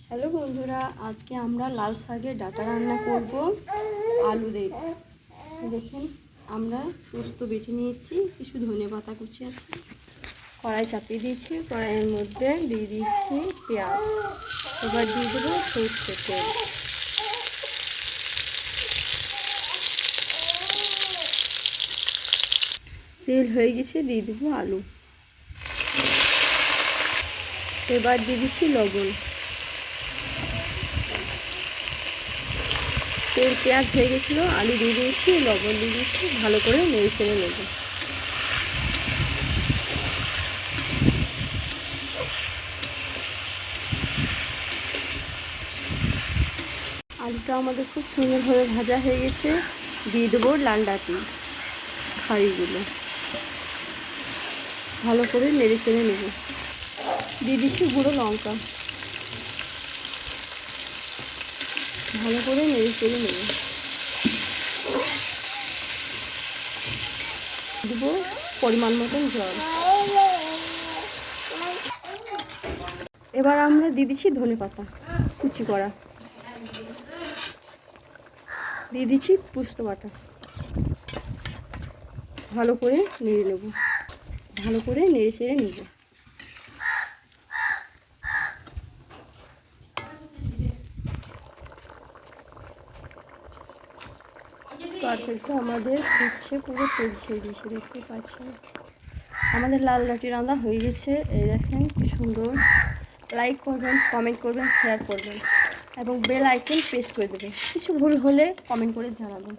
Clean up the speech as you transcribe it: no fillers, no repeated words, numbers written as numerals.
Hello বন্ধুরা, আজকে আমরা লাল শাকের ডাঁটা রান্না করব আলু দিয়ে। দেখেন, আমরা পোস্ত বেটে নিয়েছি, কিছু ধনেপাতা কুচি আছে, কড়াই চাপিয়ে দিয়েছি, কড়াইয়ের মধ্যে দিয়ে দিয়েছি পেঁয়াজ। এবার দিয়ে দেবো সরষের তেল। তেল হয়ে গেছে, দিয়ে দেবো আলু। এবার দিয়ে দিচ্ছি লবণ। তেল পেঁয়াজ হয়ে গেছিলো, আলু দিয়ে দিয়েছি, লবণ দিয়ে দিয়েছি, ভালো করে নেড়ে চেড়ে নেব। আলুটা আমাদের খুব সুন্দরভাবে ভাজা হয়ে গেছে। দিয়ে দেবো লাল ডাঁটি খাড়িগুলো, ভালো করে নেড়ে চেড়ে নেব। দিয়ে দিচ্ছি গুঁড়ো লঙ্কা, ভালো করে নেড়ে চেড়ে নেব। দেবো পরিমাণ মতন জল। এবার আমরা দিয়ে দিচ্ছি ধনেপাতা কুচি করা, দিয়ে দিচ্ছি পোস্ত বাটা, ভালো করে নেড়ে নেব, ভালো করে নেড়ে চেড়ে নেব। তরকারিটা আমাদের হচ্ছে পুরো তেল ছেড়ে দিয়েছে, দেখতে পাচ্ছেন। আমাদের লাল ডাঁটি রান্না হয়ে গেছে। এই দেখেন কি সুন্দর। লাইক করবেন, কমেন্ট করবেন, শেয়ার করবেন এবং বেল আইকন প্রেস করে দেবেন। কিছু ভুল হলে কমেন্ট করে জানাবেন।